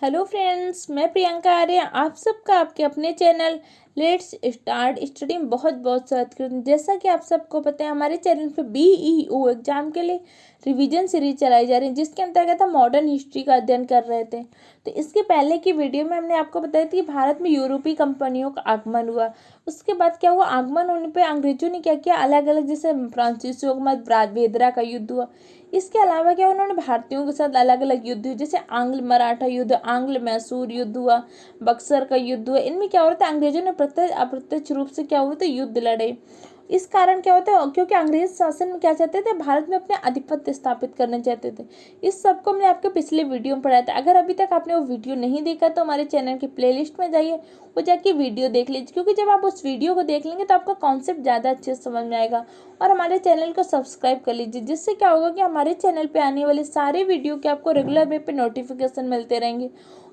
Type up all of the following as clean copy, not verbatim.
Hello friends, मैं प्रियंका आर्य आप सबका आपके अपने चैनल लेट्स स्टार्ट स्टडी में बहुत बहुत स्वागत करती हूँ। जैसा कि आप सबको पता है, हमारे चैनल पे बीईओ एग्जाम के लिए रिवीजन सीरीज चलाई जा रही है, जिसके अंतर्गत हम मॉडर्न हिस्ट्री का अध्ययन कर रहे थे। तो इसके पहले की वीडियो में हमने आपको बताया था कि भारत में यूरोपीय कंपनियों का आगमन हुआ। उसके बाद क्या हुआ, आगमन होने पर अंग्रेजों ने क्या किया, अलग अलग, जैसे फ्रांसीसियों के मध्य बेदरा का युद्ध हुआ। इसके अलावा क्या, उन्होंने भारतीयों के साथ अलग अलग युद्ध हुए, जैसे आंग्ल मराठा युद्ध, आंग्ल मैसूर युद्ध हुआ, बक्सर का युद्ध हुआ। इनमें क्या हो रहा था, अंग्रेजों ने प्रत्यक्ष अप्रत्यक्ष रूप से क्या हुए थे, युद्ध लड़े। इस कारण क्या होता है, क्योंकि अंग्रेज शासन में क्या चाहते थे, भारत में अपने आधिपत्य स्थापित करना चाहते थे। इस सब को हमने आपके पिछले वीडियो में पढ़ाया था। अगर अभी तक आपने वो वीडियो नहीं देखा तो हमारे चैनल की प्लेलिस्ट में जाइए, वो जाके वीडियो देख लीजिए, क्योंकि जब आप उस वीडियो को देख लेंगे तो आपका कॉन्सेप्ट ज़्यादा अच्छे से समझ में आएगा। और हमारे चैनल को सब्सक्राइब कर लीजिए, जिससे क्या होगा कि हमारे चैनल पे आने वाले सारे वीडियो के आपको रेगुलर वे पे नोटिफिकेशन मिलते रहेंगे।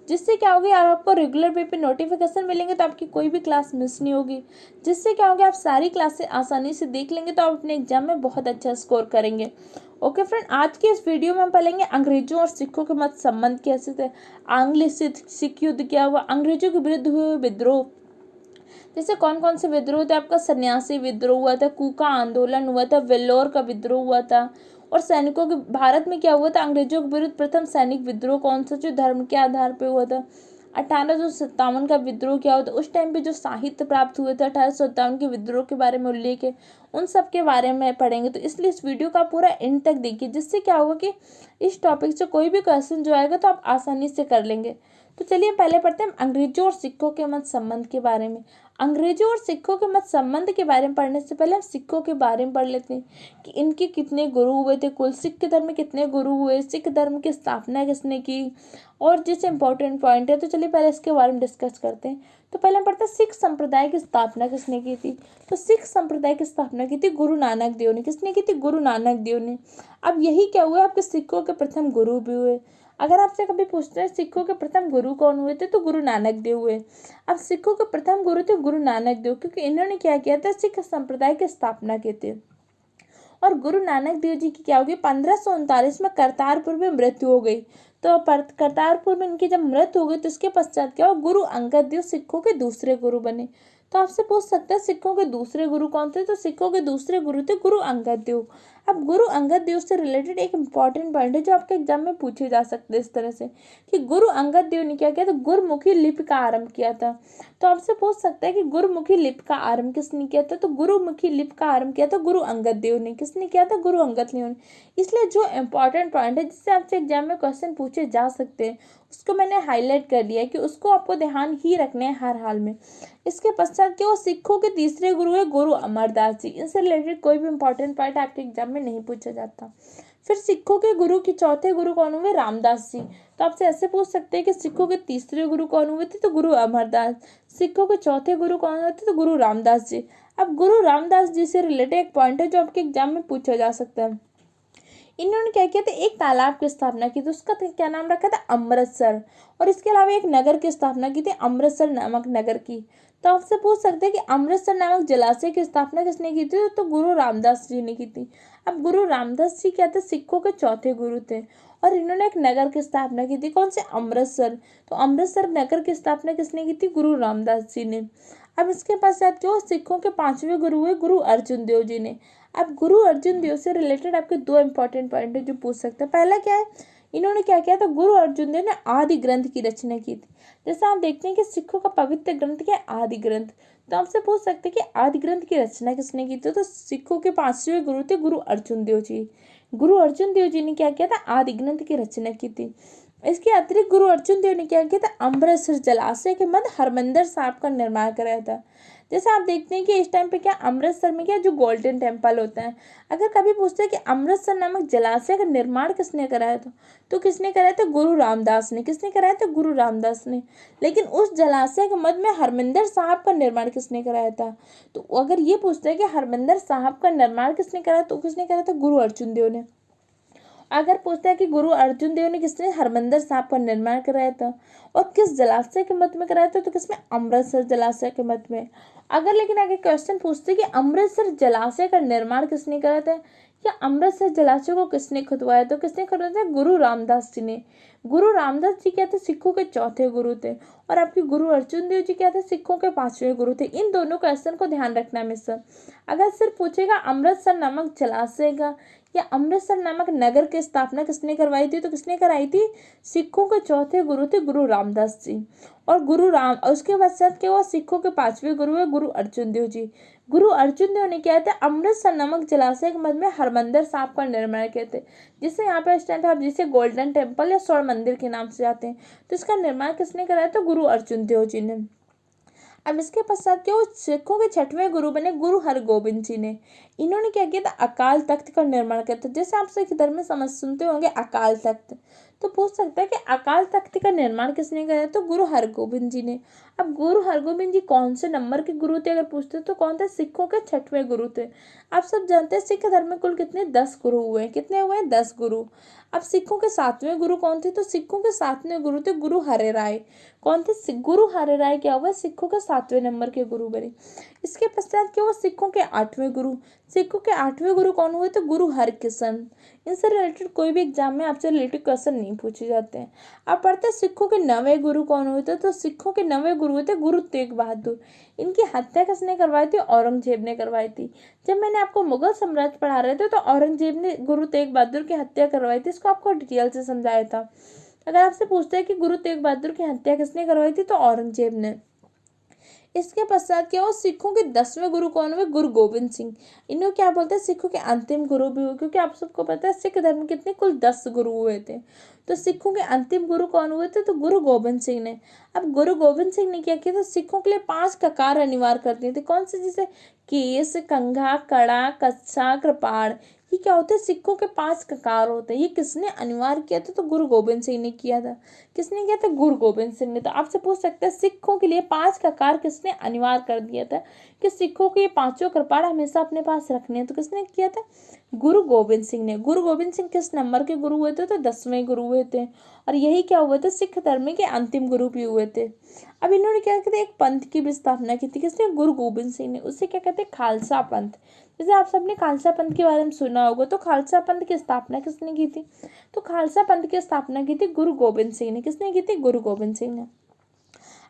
जिससे क्या होगी, आपको रेगुलर वे पे नोटिफिकेशन मिलेंगे तो आपकी कोई भी क्लास मिस नहीं होगी। जिससे क्या होगा, आप सारी क्लासें आसानी से देख लेंगे तो आप अपने एग्जाम में बहुत अच्छा स्कोर करेंगे। ओके फ्रेंड, आज के इस वीडियो में हम पढ़ेंगे अंग्रेजों और सिखों के मध्य संबंध कैसे थे, आंग्ल सिख युद्ध क्या हुआ, अंग्रेजों के विरुद्ध हुए विद्रोह, जैसे कौन कौन से विद्रोह थे। आपका सन्यासी विद्रोह हुआ था, कूका आंदोलन हुआ था, वेल्लोर का विद्रोह हुआ था। और सैनिकों के भारत में क्या हुआ था, अंग्रेजों के विरुद्ध प्रथम सैनिक विद्रोह कौन सा, जो धर्म के आधार पर हुआ था। 1857 का विद्रोह क्या होता है, उस टाइम पे जो साहित्य प्राप्त हुए थे 1857 के विद्रोह के बारे में उल्लेख है, उन सब के बारे में पढ़ेंगे। तो इसलिए इस वीडियो का पूरा एंड तक देखिए, जिससे क्या होगा कि इस टॉपिक से कोई भी क्वेश्चन जो आएगा तो आप आसानी से कर लेंगे। तो चलिए पहले पढ़ते हैं अंग्रेजों और सिखों के मध्य संबंध के बारे में। अंग्रेजों और सिखों के मध्य संबंध के बारे में पढ़ने से पहले हम सिखों के बारे में पढ़ लेते हैं कि इनके कितने गुरु हुए थे, कुल सिख धर्म में कितने गुरु हुए, सिख धर्म की स्थापना किसने की, और जैसे इंपॉर्टेंट पॉइंट है। तो चलिए पहले इसके बारे में डिस्कस करते हैं। तो पहले हम पढ़ते हैं सिख संप्रदाय की स्थापना किसने की थी। तो सिख संप्रदाय की स्थापना की थी गुरु नानक देव ने। किसने की थी, गुरु नानक देव ने। अब यही क्या हुआ, आपके सिखों के प्रथम गुरु भी हुए। अगर आपसे कभी पूछते हैं सिखों के प्रथम गुरु कौन हुए थे, तो गुरु नानक देव हुए। अब सिखों के प्रथम गुरु थे गुरु नानक देव, क्योंकि इन्होंने क्या किया था, सिख संप्रदाय की स्थापना की थी। और गुरु नानक देव जी की क्या होगी, 1539 में करतारपुर में मृत्यु हो गई। तो करतारपुर में इनकी जब मृत्यु हो गई तो इसके पश्चात क्या हुआ, गुरु अंगद देव सिखों के दूसरे गुरु बने। तो आपसे पूछ सकते हैं सिखों के दूसरे गुरु कौन थे, तो सिखों के दूसरे गुरु थे गुरु अंगद देव। अब गुरु अंगद देव से रिलेटेड एक इंपॉर्टेंट पॉइंट है जो आपके एग्जाम में पूछे जा सकते हैं इस तरह से, कि गुरु अंगद देव ने क्या किया, तो गुरुमुखी लिपि का आरंभ किया था। तो आपसे पूछ सकते हैं कि गुरुमुखी लिपि का आरंभ किसने किया था, तो गुरुमुखी लिपि का आरंभ किया था गुरु अंगद देव ने। किसने किया था, गुरु अंगद देव ने। इसलिए जो इंपॉर्टेंट पॉइंट है जिससे आपसे एग्जाम में क्वेश्चन पूछे जा सकते हैं, उसको मैंने हाईलाइट कर दिया है कि उसको आपको ध्यान ही रखना है हर हाल में। इसके पश्चात क्या, वो सिखों के तीसरे गुरु है गुरु अमरदास जी। इनसे रिलेटेड कोई भी इंपॉर्टेंट पॉइंट आपके एग्जाम में नहीं पूछा जाता। फिर सिखों के गुरु के चौथे गुरु कौन हुए, रामदास जी। तो आपसे ऐसे पूछ सकते हैं कि सिखों के तीसरे गुरु कौन हुए थे, तो गुरु अमरदास। सिखों के चौथे गुरु कौन हुए थे, तो गुरु रामदास जी। अब गुरु रामदास जी से रिलेटेड एक पॉइंट है जो आपके एग्जाम में पूछा जा सकता है। इन्होंने क्या किया था, एक तालाब की स्थापना की थी, उसका क्या नाम रखा था, अमृतसर। और इसके अलावा एक नगर की स्थापना की थी, अमृतसर नामक नगर की। तो आपसे पूछ सकते हैं कि अमृतसर नामक जलाशय की स्थापना किसने की थी, तो गुरु रामदास जी ने की थी। अब गुरु रामदास जी क्या थे, सिखों के चौथे गुरु थे। और इन्होंने एक नगर की स्थापना की थी, कौन से, अमृतसर। तो अमृतसर नगर की स्थापना किसने की थी, गुरु रामदास जी ने। अब इसके पश्चात जो सिखों के पांचवें गुरु हुए गुरु अर्जुन देव जी ने। अब गुरु अर्जुन देव से रिलेटेड आपके दो इंपॉर्टेंट पॉइंट है जो पूछ सकते हैं। पहला क्या है, इन्होंने क्या किया था, गुरु अर्जुन देव ने आदि ग्रंथ की रचना की थी। जैसे आप देखते हैं कि सिखों का पवित्र ग्रंथ क्या है, आदि ग्रंथ। तो आपसे पूछ सकते हैं कि आदि ग्रंथ की रचना किसने की थी, तो सिखों के पांचवें गुरु थे गुरु अर्जुन देव जी। गुरु अर्जुन देव जी ने क्या किया था, आदि ग्रंथ की रचना की थी। इसके अतिरिक्त गुरु अर्जुन देव ने क्या किया था, अमृतसर जलाशय के मध्य हरमंदिर साहिब का निर्माण कराया था। जैसे आप देखते हैं कि इस टाइम पे क्या, अमृतसर में क्या, जो गोल्डन टेम्पल होता है। अगर कभी पूछते हैं कि अमृतसर नामक जलाशय का निर्माण किसने कराया था, तो किसने कराया था, गुरु रामदास ने। किसने कराया था, गुरु रामदास ने। लेकिन उस जलाशय के मध्य में हरमंदिर साहिब का निर्माण किसने कराया था, तो अगर ये पूछते हैं कि हरमंदिर साहिब का निर्माण किसने कराया, तो किसने कराया था, गुरु अर्जुन देव ने। अगर पूछता है कि गुरु अर्जुन देव ने किसने हरमंदिर साहिब का निर्माण कराया था और किस जलाशय के मध्य में कराया था, तो किसमें, अमृतसर जलाशय के मध्य में। अगर लेकिन आगे क्वेश्चन पूछते कि अमृतसर जलाशय का निर्माण किसने कराया था, या अमृतसर जलाशय को किसने खुदवाया? तो किसने खुदवाया था? गुरु रामदास जी ने। गुरु रामदास जी क्या थे? सिखों के चौथे गुरु थे। और आपके गुरु अर्जुन देव जी क्या थे? सिखों के पांचवें गुरु थे। इन दोनों क्वेश्चन को ध्यान रखना है मिस्टर। अगर सिर्फ पूछेगा अमृतसर नामक जलाशय का या अमृतसर नामक नगर की स्थापना किसने करवाई थी, तो किसने कराई थी? सिखों के चौथे गुरु थे गुरु रामदास जी। और उसके पश्चात क्या हुआ? सिखों के पांचवें गुरु है गुरु अर्जुन देव जी। गुरु अर्जुन देव ने क्या था? अमृतसर नामक जलाशय के मध्य में हरमंदिर साहिब का निर्माण किए थे, जिसे यहाँ पे स्टैंड आप जिसे गोल्डन टेम्पल या स्वर्ण मंदिर के नाम से जाते हैं। तो इसका निर्माण किसने कराया? तो गुरु अर्जुन देव जी ने। अब इसके पश्चात क्या, सिखों के छठवें गुरु बने गुरु हरगोबिंद जी ने। इन्होंने क्या किया था? अकाल तख्त का निर्माण किया था। जैसे आप सिख धर्म में समझ सुनते होंगे अकाल तख्त, तो पूछ सकता है कि अकाल तख्त का निर्माण किसने किया? तो गुरु हरगोबिंद जी ने। अब गुरु हरगोबिंद जी कौन से नंबर के गुरु थे अगर पूछते तो कौन थे? सिखों के छठवें गुरु थे। आप सब जानते हैं सिख धर्म में कुल कितने 10 गुरु हुए हैं। कितने हुए हैं? 10 गुरु। अब सिखों के सातवें गुरु कौन थे? तो सिखों के सातवें गुरु थे गुरु हरे राय। कौन थे? गुरु हरे राय क्या हुआ? सिखों के सातवें नंबर के गुरु बने। इसके पश्चात क्या हुआ? सिखों के आठवें गुरु। सिखों के आठवें गुरु कौन हुए? तो गुरु हरकिशन। इनसे रिलेटेड कोई भी एग्जाम में आपसे रिलेटेड क्वेश्चन नहीं पूछे जाते हैं। अब पढ़ते सिखों के नवे गुरु कौन हुए थे? तो सिखों के नवे गुरु हुए थे गुरु तेग बहादुर। इनकी हत्या किसने करवाई थी? औरंगजेब ने करवाई थी। जब मैंने आपको मुगल साम्राज्य पढ़ा रहे थे तो औरंगजेब ने गुरु तेग बहादुर की हत्या करवाई थी, इसको आपको डिटेल से समझाया था। अगर आपसे पूछते हैं कि गुरु तेग बहादुर की हत्या किसने करवाई थी, तो औरंगजेब ने। इसके पश्चात क्या हुआ? सिखों के 10वें गुरु कौन हुए? गुरु गोविंद सिंह। इन्हें क्या बोलते हैं? सिखों के अंतिम गुरु भी हुए, क्योंकि आप सबको पता है सिख धर्म में कितने कुल 10 गुरु हुए थे। तो सिखों के अंतिम गुरु कौन हुए थे? तो गुरु गोविंद सिंह ने। अब गुरु गोविंद सिंह ने क्या किया? तो सिखों के लिए 5 ककार अनिवार्य कर दिए थे। कौन से? जैसे केस, कंघा, कड़ा, कच्छा, कृपाण। ये क्या होते हैं? सिखों के 5 ककार होते हैं। ये किसने अनिवार्य किया था? तो गुरु गोविंद सिंह ने किया था। किसने किया था? गुरु गोविंद सिंह ने। तो आपसे पूछ सकते हैं सिखों के लिए 5 ककार किसने अनिवार्य कर दिया था कि सिखों के ये पांचों कृपाण हमेशा अपने पास रखने हैं? तो किसने किया था? गुरु गोविंद सिंह ने। गुरु गोविंद सिंह किस नंबर के गुरु हुए थे? तो 10वें गुरु हुए थे। और यही क्या हुए थे? सिख धर्म के अंतिम गुरु भी हुए थे। अब इन्होंने क्या कहते हैं? एक पंथ की भी स्थापना की थी। किसने? गुरु गोविंद सिंह ने। उसे क्या कहते हैं? खालसा पंथ। जैसे आप सबने खालसा पंथ के बारे में सुना होगा, तो खालसा पंथ की स्थापना किसने की थी? तो खालसा पंथ की स्थापना की थी गुरु गोविंद सिंह ने। किसने की थी? गुरु गोविंद सिंह ने।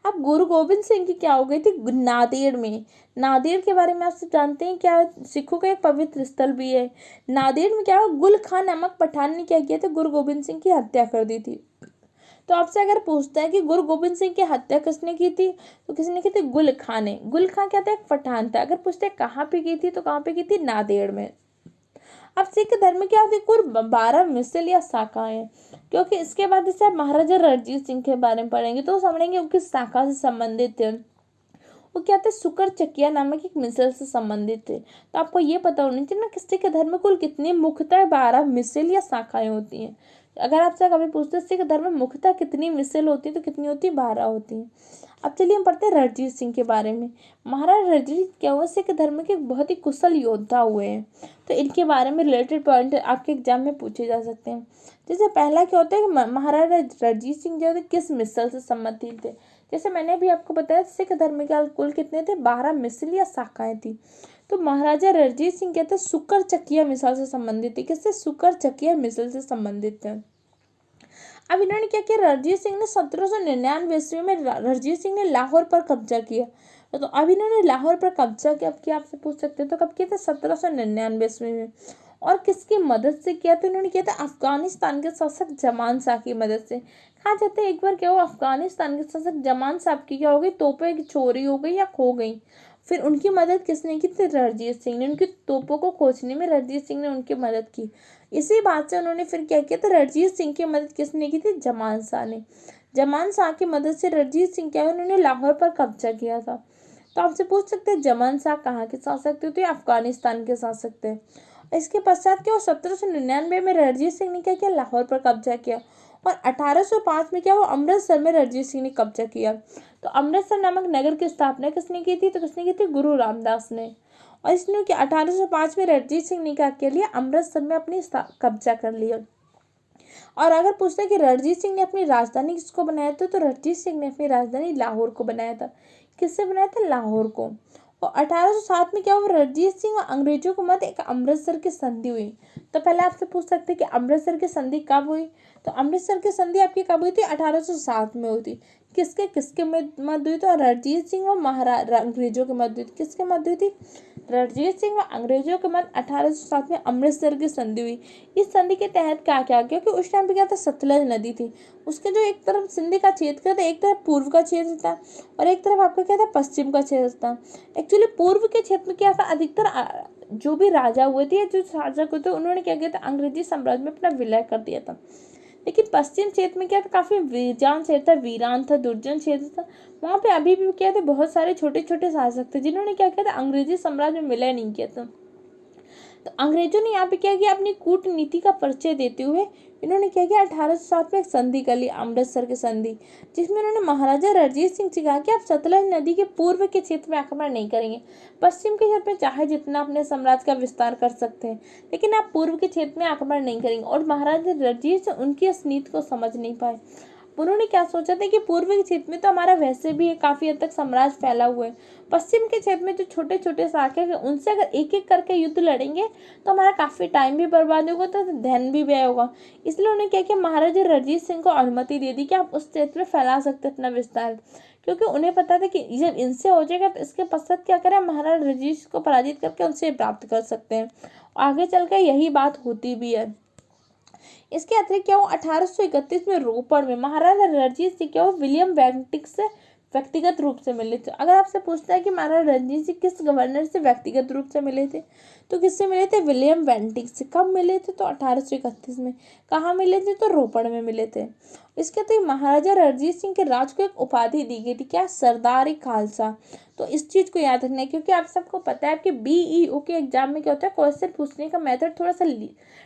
अब गुरु गोविंद सिंह की क्या हो गई थी? नांदेड़ में। नांदेड़ के बारे में आप सब जानते हैं क्या? सिखों का एक पवित्र स्थल भी है। नांदेड़ में क्या हुआ? गुल खान नामक पठान ने क्या किया था? गुरु गोविंद सिंह की हत्या कर दी थी। तो आपसे अगर पूछता है कि गुरु गोविंद सिंह की हत्या किसने की थी, तो किसने की थी? गुल खान ने। गुल खान क्या था? एक पठान था। अगर पूछते हैं कहाँ पे की थी, तो कहाँ पे की थी? नांदेड़ में। अब सिख धर्म में क्या होती है? कुल 12 मिसल या शाखाएं हैं, क्योंकि इसके बाद जैसे आप महाराजा रणजीत सिंह के बारे में पढ़ेंगे तो समझेंगे वो किस शाखा से संबंधित थे। वो क्या थे? शुक्र चकिया नामक एक मिसल से संबंधित थे। तो आपको ये पता होना चाहिए ना कि सिख धर्म में कुल कितनी मुख्यतः 12 मिसल या शाखाएं होती हैं। अगर आपसे कभी पूछते सिख धर्म में मुख्यतः कितनी मिसल होती है, तो कितनी होती है? 12 होती हैं। अब चलिए हम पढ़ते हैं रणजीत सिंह के बारे में। महाराज रणजीत क्या हुआ? सिख धर्म के एक बहुत ही कुशल योद्धा हुए हैं। तो इनके बारे में रिलेटेड पॉइंट आपके एग्जाम में पूछे जा सकते हैं। जैसे पहला क्या होता है कि महाराजा रणजीत सिंह जो है किस मिसल से संबंधित थे। जैसे मैंने भी आपको बताया सिख धर्म के कुल कितने थे? 12 मिसल या शाखाएं थी। तो महाराजा रणजीत सिंह कहते हैं शुक्र चकिया मिसल से संबंधित थे। किससे? शुक्र चकिया मिसल से संबंधित थे। अब इन्होंने क्या किया? रणजीत सिंह ने 1799 ईस्वी में रणजीत सिंह ने लाहौर पर कब्जा किया। तो अब इन्होंने लाहौर पर कब्जा कब किया? आपसे पूछ सकते हैं। तो कब किया था? 1799 ईस्वी में। और किसकी मदद से किया? तो इन्होंने किया था अफगानिस्तान के शासक जमान शाह की मदद से। कहा जाता है एक बार क्या हुआ? अफगानिस्तान के शासक जमान शाह की क्या हो गई? तोपें की चोरी हो गई या खो गई। फिर उनकी मदद किसने की थी? रणजीत सिंह ने। उनकी तोपों को खोजने में रणजीत सिंह ने उनकी मदद की। इसी बात से उन्होंने फिर क्या किया था? रणजीत सिंह की मदद किसने की थी? जमान शाह ने। जमान शाह की मदद से रणजीत सिंह क्या है? उन्होंने लाहौर पर कब्जा किया था। तो आपसे पूछ सकते हैं जमान शाह कहाँ के शासक थे? तो ये अफगानिस्तान के शासक थे। इसके पश्चात क्या हुआ? 1799 में रणजीत सिंह ने क्या किया? लाहौर पर कब्जा किया। और 1805 में क्या हुआ? अमृतसर में रणजीत सिंह ने कब्जा किया। तो अमृतसर नामक नगर की स्थापना किसने की थी? तो किसने की थी? गुरु रामदास ने। और इसने क्या 1805 में रणजीत सिंह ने क्या किया लिया? अमृतसर में अपनी कब्जा कर लिया। और अगर पूछते हैं कि रणजीत सिंह ने अपनी राजधानी किसको बनाया था, तो रणजीत सिंह ने अपनी राजधानी लाहौर को बनाया था। किससे बनाया था? लाहौर को। और 1807 में क्या हुआ, रणजीत सिंह और अंग्रेजों के मध्य एक अमृतसर की संधि हुई। तो पहले आपसे पूछ सकते हैं कि अमृतसर की संधि कब हुई। तो अमृतसर की संधि आपकी कब हुई थी, 1807 में हुई थी। किसके किसके मध्य हुई, तो रणजीत सिंह और अंग्रेजों के मध्य हुई थी। किसके मध्य हुई थी, रणजीत सिंह व अंग्रेजों के मध्य 1807 में अमृतसर की संधि हुई। इस संधि के तहत क्या क्या, क्योंकि उस टाइम पे क्या था, सतलज नदी थी, उसके जो एक तरफ सिंधी का क्षेत्र था, एक तरफ पूर्व का क्षेत्र था और एक तरफ आपका क्या था, पश्चिम का क्षेत्र था। एक्चुअली पूर्व के क्षेत्र में क्या था, अधिकतर जो भी राजा हुए थे, जो शासक हुए थे, उन्होंने क्या किया था, अंग्रेजी साम्राज्य में अपना विलय कर दिया था। लेकिन पश्चिम क्षेत्र में क्या था, काफी वीरान क्षेत्र था, वीरान था, दुर्जन क्षेत्र था। वहां पे अभी भी क्या थे, बहुत सारे छोटे छोटे शासक थे जिन्होंने क्या किया था, अंग्रेजी साम्राज्य में विलय नहीं किया था। तो अंग्रेजों ने यहाँ पे क्या किया, अपनी कूटनीति का परिचय देते हुए इन्होंने क्या किया, 1807 में एक संधि कर ली, अमृतसर की संधि, जिसमें उन्होंने महाराजा रणजीत सिंह से कहा कि आप सतलज नदी के पूर्व के क्षेत्र में आक्रमण नहीं करेंगे, पश्चिम के क्षेत्र में चाहे जितना अपने साम्राज्य का विस्तार कर सकते हैं, लेकिन आप पूर्व के क्षेत्र में आक्रमण नहीं करेंगे। और महाराजा रणजीत सिंह उनकी इस नीति को समझ नहीं पाए। उन्होंने क्या सोचा था कि पूर्व के क्षेत्र में तो हमारा वैसे भी काफी हद तक साम्राज्य फैला हुआ है, पश्चिम के क्षेत्र में जो छोटे छोटे शाखा है उनसे अगर एक एक करके युद्ध लड़ेंगे तो हमारा काफी टाइम भी बर्बाद होगा, तो धन भी व्यय होगा। इसलिए उन्होंने क्या किया, महाराजा रणजीत सिंह को अनुमति दे दी कि आप उस क्षेत्र में फैला सकते अपना विस्तार, क्योंकि उन्हें पता था कि जब इनसे हो जाएगा तो इसके पश्चात क्या करें, महाराजा रणजीत को पराजित करके उनसे प्राप्त कर सकते हैं। आगे चलकर यही बात होती भी है। इसके अतिरिक्त क्या हुआ, 1831 में रोपड़ में महाराजा रणजीत सिंह क्या हुआ, विलियम बेंटिक से व्यक्तिगत रूप से मिले थे। अगर आपसे पूछता है कि महाराजा रणजीत सिंह किस गवर्नर से व्यक्तिगत रूप से मिले थे, तो किससे मिले थे, विलियम बेंटिक से। कब मिले थे, तो 1831 में। कहाँ मिले थे, तो रोपड़ में मिले थे। इसके अतिरिक्त महाराजा रणजीत सिंह के राज को एक उपाधि दी गई थी, क्या, सरदार ए खालसा। तो इस चीज को याद रखना है, क्योंकि आप सबको पता है कि बीईओ के एग्जाम में क्या होता है, क्वेश्चन पूछने का मेथड थोड़ा सा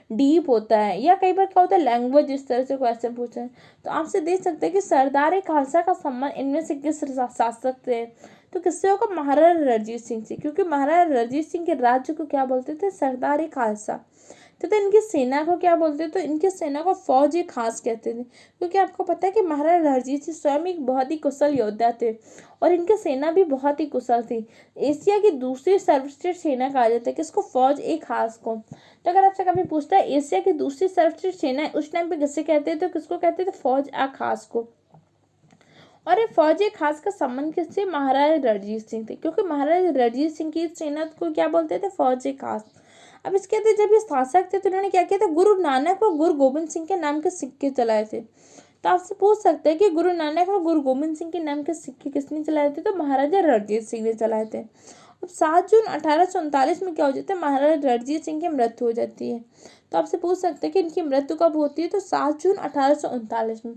डीप होता है, या कई बार क्या होता है, लैंग्वेज इस तरह से क्वेश्चन पूछते हैं। तो आपसे देख सकते हैं कि सरदार ए खालसा का सम्मान इनमें से किस शासक से, तो किससे होगा, महाराजा रणजीत सिंह से, क्योंकि महाराजा रणजीत सिंह के राज्य को क्या बोलते थे, सरदार ए खालसा। तो इनकी सेना को क्या बोलते थे, तो इनकी सेना को फौज ए खास कहते थे, क्योंकि आपको पता है कि महाराजा रणजीत सिंह स्वयं एक बहुत ही कुशल योद्धा थे और इनकी सेना भी बहुत ही कुशल थी। एशिया की दूसरी सर्वश्रेष्ठ सेना कहा जाता है किसको, फौज ए खास को। तो अगर आपसे कभी पूछता है एशिया की दूसरी सर्वश्रेष्ठ सेना है, उस टाइम पे किससे कहते थे, तो किसको कहते थे, फौज ए खास को। और ये फौज ए खास का संबंध किससे, महाराजा रणजीत सिंह थे, क्योंकि महाराजा रणजीत सिंह की सेना को क्या बोलते थे, फौज ए खास। अब इसके अंदर जब ये शासक थे तो उन्होंने क्या किया था, गुरु नानक और गुरु गोबिंद सिंह के नाम के सिक्के चलाए थे। तो आपसे पूछ सकते हैं कि गुरु नानक और गुरु गोबिंद सिंह के नाम के सिक्के किसने चलाए थे, तो महाराजा रणजीत सिंह ने चलाए थे। अब 7 जून 1839 में क्या हो जाता है, महाराजा रणजीत सिंह की मृत्यु हो जाती है। तो आपसे पूछ सकते हैं कि इनकी मृत्यु कब होती है, तो 7 जून 1839 में।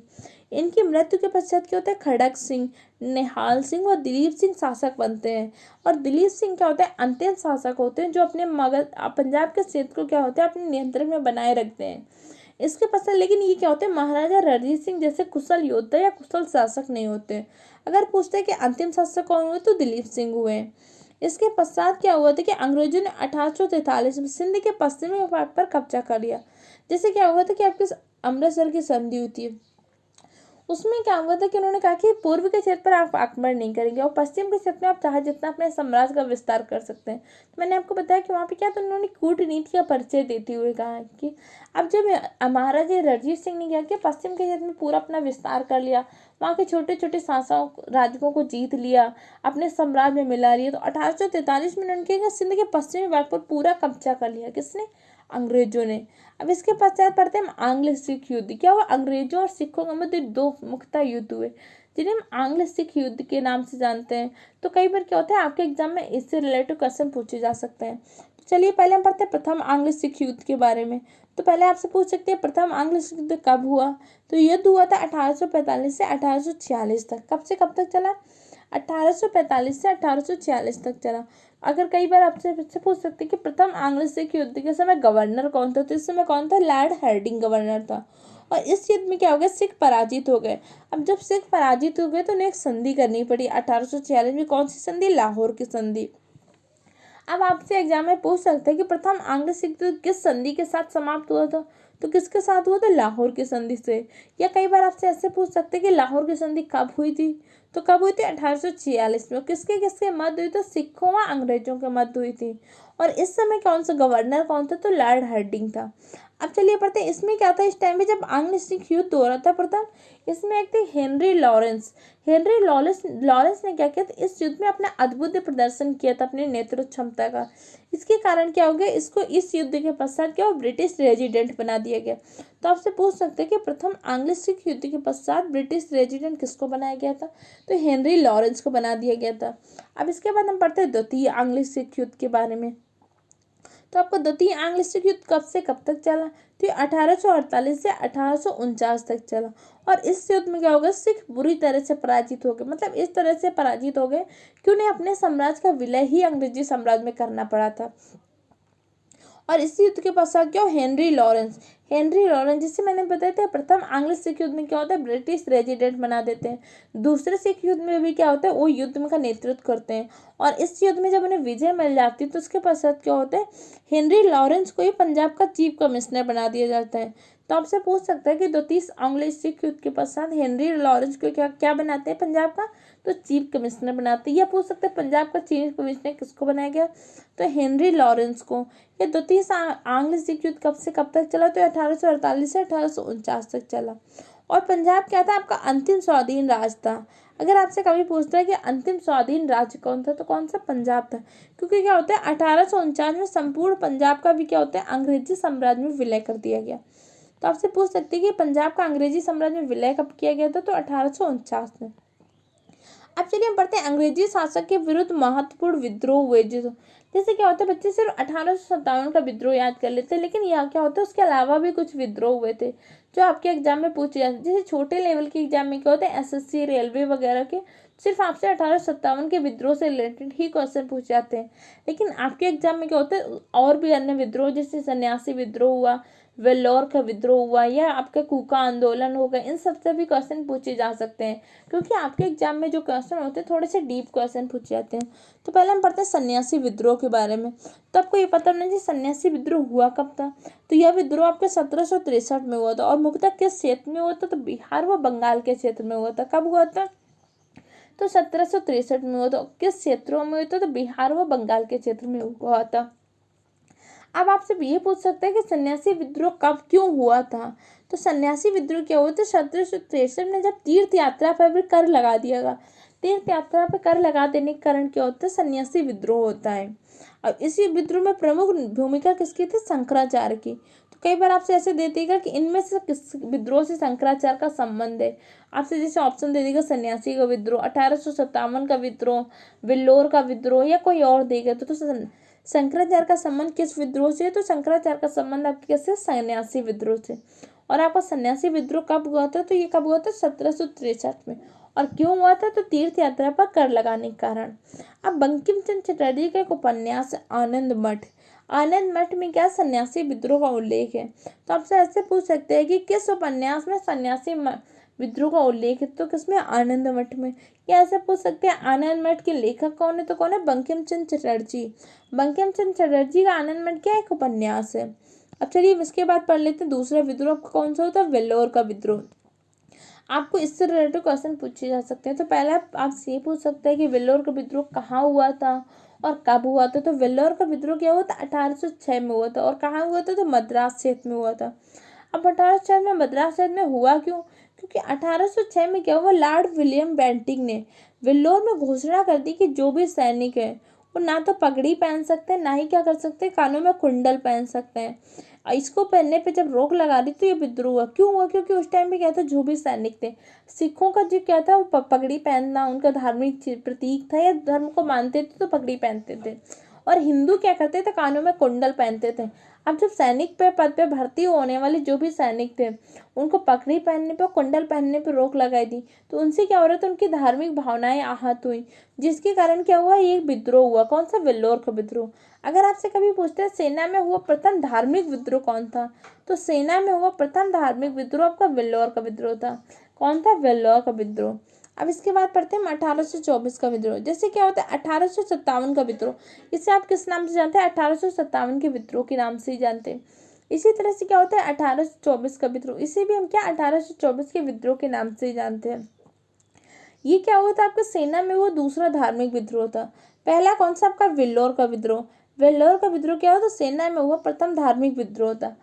इनकी मृत्यु के पश्चात क्या होता है, खड़क सिंह, निहाल सिंह और दिलीप सिंह शासक बनते हैं। और दिलीप सिंह क्या होता है, अंतिम शासक होते हैं जो अपने मगध पंजाब के क्षेत्र को क्या होता है, अपने नियंत्रण में बनाए रखते हैं। इसके पश्चात लेकिन ये क्या होते हैं, महाराजा रणजीत सिंह जैसे कुशल योद्धा या कुशल शासक नहीं होते। अगर पूछते हैं कि अंतिम शासक कौन हुए, तो दिलीप सिंह हुए। इसके पश्चात क्या हुआ था कि अंग्रेजों ने 1843 में सिंध के पश्चिमी भाग पर कब्जा कर लिया। जैसे क्या हुआ था कि आपके अमृतसर की संधि होती है, उसमें क्या हुआ था कि उन्होंने कहा कि पूर्व के क्षेत्र पर आप आक्रमण नहीं करेंगे और पश्चिम के क्षेत्र में आप चाहे जितना अपने साम्राज्य का विस्तार कर सकते हैं। तो मैंने आपको बताया कि वहाँ पे क्या, तो उन्होंने कूटनीति का परिचय देते हुए कहा कि अब जब महाराजा रणजीत सिंह ने क्या किया, पश्चिम के क्षेत्र में पूरा अपना विस्तार कर लिया, वहाँ के छोटे छोटे शासकों राज्यों को जीत लिया, अपने साम्राज्य में मिला लिया, तो 1843 में उन्होंने सिंध के पश्चिमी भाग पर पूरा कब्जा कर लिया, किसने, अंग्रेजों ने। अब इसके पश्चात पढ़ते हैं आंग्ल सिख युद्ध। क्या हुआ, अंग्रेजों और सिखों के मध्य 2 मुख्य युद्ध हुए जिन्हें हम आंग्ल सिख युद्ध के नाम से जानते हैं। तो कई बार क्या होता है, आपके एग्जाम में इससे रिलेटेड क्वेश्चन पूछे जा सकते हैं। तो चलिए पहले हम पढ़ते हैं प्रथम आंग्ल सिख युद्ध के बारे में। तो पहले आपसे पूछ सकते हैं प्रथम आंग्ल सिख युद्ध कब हुआ, तो युद्ध हुआ था 1845 से 1846 तक। कब से कब तक चला, 1845 से 1846 तक चला। अगर कई बार आपसे पूछ सकते हैं कि प्रथम आंग्ल सिख युद्ध के समय गवर्नर कौन था, तो इस समय कौन था, लॉर्ड हार्डिंग गवर्नर था। और इस युद्ध में क्या हो गया, सिख पराजित हो गए। अब जब सिख पराजित हो गए तो उन्हें एक संधि करनी पड़ी 1846 में। कौन सी संधि, लाहौर की संधि। अब आपसे एग्जाम में पूछ सकते हैं कि प्रथम आंग्ल सिख युद्ध किस संधि के साथ समाप्त हुआ था, तो किसके साथ हुआ था? लाहौर की संधि से। या कई बार आपसे ऐसे पूछ सकते हैं कि लाहौर की संधि कब हुई थी? तो कब हुई थी? 1846 में। किसके किसके मध्य हुई? तो सिखों व अंग्रेजों के मध्य हुई थी। और इस समय कौन सा गवर्नर कौन था? तो लॉर्ड हार्डिंग था। अब चलिए पढ़ते हैं इसमें क्या था इस टाइम पे जब आंग्ल सिख युद्ध हो रहा था प्रथम। इसमें एक थे हेनरी लॉरेंस। हेनरी लॉरेंस ने क्या किया था? इस युद्ध में अपना अद्भुत प्रदर्शन किया था अपने नेतृत्व क्षमता का। इसके कारण क्या हो गया? इसको इस युद्ध के पश्चात क्या, ब्रिटिश रेजिडेंट बना दिया गया। तो आपसे पूछ सकते हैं कि प्रथम आंग्ल सिख युद्ध के पश्चात ब्रिटिश रेजिडेंट किसको बनाया गया था? तो हेनरी लॉरेंस को बना दिया गया था। अब इसके बाद हम पढ़ते हैं द्वितीय आंग्ल सिख युद्ध के बारे में। तो आपको द्वितीय आंग्ल सिख युद्ध कब से कब तक चला? तो 1848 से 1849 तक चला। और इस युद्ध में क्या हो गया? सिख बुरी तरह से पराजित हो गए। मतलब इस तरह से पराजित हो गए कि उन्हें अपने साम्राज्य का विलय ही अंग्रेजी साम्राज्य में करना पड़ा था। और इस युद्ध के पश्चात क्या, हेनरी लॉरेंस जिसे मैंने बताया था प्रथम आंग्ल सिख युद्ध में क्या होता है? ब्रिटिश रेजिडेंट बना देते हैं। दूसरे सिख युद्ध में भी क्या होता है? वो युद्ध में का नेतृत्व करते हैं। और इस युद्ध में जब उन्हें विजय मिल जाती है तो उसके पश्चात क्या होता है? हेनरी लॉरेंस को ही पंजाब का चीफ कमिश्नर बना दिया जाता है। तो आपसे पूछ सकता है कि द्वितीय आंग्ल सिख युद्ध के पश्चात हेनरी लॉरेंस को क्या क्या बनाते हैं पंजाब का? तो चीफ कमिश्नर बनाते हैं। या पूछ सकते हैं पंजाब का चीफ कमिश्नर किसको बनाया गया? तो हेनरी लॉरेंस को। ये द्वितीय आंग्ल सिख युद्ध कब से कब तक चला? तो 1848 से 1849 तक चला। और पंजाब क्या था? आपका अंतिम स्वाधीन राज्य था। अगर आपसे कभी पूछता है कि अंतिम स्वाधीन राज्य कौन था, तो कौन सा? पंजाब था। क्योंकि क्या होता है 1849 में संपूर्ण पंजाब का भी क्या होता है? अंग्रेजी साम्राज्य में विलय कर दिया गया। तो आपसे पूछ सकते हैं कि पंजाब का अंग्रेजी साम्राज्य में विलय कब किया गया था? तो 1849 में। अब चलिए हम पढ़ते हैं अंग्रेजी शासक के विरुद्ध महत्वपूर्ण विद्रोह हुए। जैसे क्या होता है बच्चे सिर्फ 1857 का विद्रोह याद कर लेते हैं, लेकिन यहाँ क्या होता है उसके अलावा भी कुछ विद्रोह हुए थे जो आपके एग्जाम में पूछे जाते हैं। जैसे छोटे लेवल के एग्जाम में क्या होता है एसएससी रेलवे वगैरह के सिर्फ आपसे 1857 के विद्रोह से रिलेटेड ही क्वेश्चन पूछे जाते हैं। लेकिन आपके एग्जाम में क्या होता है और भी अन्य विद्रोह जैसे सन्यासी विद्रोह हुआ, वेल्लोर का विद्रोह हुआ, या आपका कूका आंदोलन होगा, इन सबसे भी क्वेश्चन पूछे जा सकते हैं। क्योंकि आपके एग्जाम में जो क्वेश्चन होते हैं थोड़े से डीप क्वेश्चन पूछे जाते हैं। तो पहले हम पढ़ते हैं सन्यासी विद्रोह के बारे में। तो आपको ये पता होना चाहिए सन्यासी विद्रोह हुआ कब था। तो यह विद्रोह आपके 1763 में हुआ था। और मुख्यतः किस क्षेत्र में हुआ था? तो बिहार व बंगाल के क्षेत्र में हुआ था। कब हुआ था? तो 1763 में हुआ था। किस क्षेत्रों में हुआ था? तो बिहार व बंगाल के क्षेत्र में हुआ था। अब आपसे ये पूछ सकते हैं कि सन्यासी विद्रोह कब क्यों हुआ था। तो सन्यासी विद्रोह क्या हुआ था? 1763 में जब तीर्थ यात्रा पर भी कर लगा दिया गया। तीर्थ यात्रा पर कर लगा देने के कारण क्या होता है? सन्यासी विद्रोह होता है। और इसी विद्रोह में प्रमुख भूमिका किसकी थी? शंकराचार्य की। तो कई बार आपसे ऐसे दे देगा कि इनमें से किस विद्रोह से शंकराचार्य का संबंध है। आपसे जैसे ऑप्शन दे देगा सन्यासी का विद्रोह, 1857 का विद्रोह, वेल्लोर का विद्रोह, या कोई और देगा। तो शंकराचार्य का संबंध किस विद्रोह से है? तो शंकराचार्य का संबंध आपके कैसे? सन्यासी विद्रोह से। और आपका सन्यासी विद्रोह कब हुआ था? तो ये कब हुआ था? 1763 में। और क्यों हुआ था? तो तीर्थ यात्रा पर कर लगाने के कारण। अब बंकिम चंद्र चटर्जी का एक उपन्यास आनंद मठ। आनंद मठ में क्या सन्यासी विद्रोह का उल्लेख है। तो आपसे ऐसे पूछ सकते हैं कि किस उपन्यास में सन्यासी विद्रोह का उल्लेख है? तो किसमें? आनंद मठ में। या ऐसे पूछ सकते हैं आनंद मठ के लेखक कौन है? तो कौन है? बंकिम चंद्र चटर्जी। बंकिम चंद्र चटर्जी का आनंद मठ क्या एक उपन्यास है। अब चलिए इसके बाद पढ़ लेते हैं दूसरा विद्रोह कौन सा होता है? वेल्लोर का विद्रोह। आपको इससे रिलेटेड क्वेश्चन पूछे जा सकते हैं। तो पहले आप ये पूछ सकते हैं कि वेल्लोर का विद्रोह कहाँ हुआ था और कब हुआ था। तो वेल्लोर का विद्रोह क्या हुआ था? 1806 में हुआ था। और कहाँ हुआ था? तो मद्रास क्षेत्र में हुआ था। अब 1806 में मद्रास क्षेत्र में हुआ क्यों? क्योंकि 1806 में क्या हुआ? लॉर्ड विलियम बेंटिंक ने वेल्लोर में घोषणा कर दी कि जो भी सैनिक है वो ना तो पगड़ी पहन सकते हैं, ना ही क्या कर सकते हैं, कानों में कुंडल पहन सकते हैं। इसको पहनने पे जब रोक लगा दी तो ये विद्रोह हुआ। क्यों हुआ? क्योंकि उस टाइम पे क्या था, जो भी सैनिक थे, सिखों का जो क्या था वो पगड़ी पहनना उनका धार्मिक प्रतीक था, या धर्म को मानते थे तो पगड़ी पहनते थे। और हिंदू क्या करते थे? कानों में कुंडल पहनते थे। अब जब सैनिक पे पद पे भर्ती होने वाले जो भी सैनिक थे उनको पगड़ी पहनने पे, कुंडल पहनने पे रोक लगाई दी, तो उनसे क्या हो रहा था? उनकी धार्मिक भावनाएं आहत हुई, जिसके कारण क्या हुआ? ये विद्रोह हुआ। कौन सा? वेल्लोर का विद्रोह। अगर आपसे कभी पूछते हैं सेना में हुआ प्रथम धार्मिक विद्रोह कौन था, तो सेना में हुआ प्रथम धार्मिक विद्रोह आपका वेल्लोर का विद्रोह था। कौन था? वेल्लोर का विद्रोह। अब इसके बाद पढ़ते हैं 1824 का विद्रोह। जैसे क्या होता है 1857 का विद्रोह, इसे आप किस नाम से जानते हैं? 1857 के विद्रोह के नाम से ही जानते हैं। इसी तरह से क्या होता है 1824 का विद्रोह, इसे भी हम क्या 1824 के विद्रोह के नाम से जानते हैं। ये क्या हुआ था आपका सेना में, वो दूसरा धार्मिक विद्रोह था। पहला कौन सा आपका वेल्लोर का विद्रोह, वेल्लोर का विद्रोह क्या हुआ तो सेना में हुआ प्रथम धार्मिक विद्रोह था।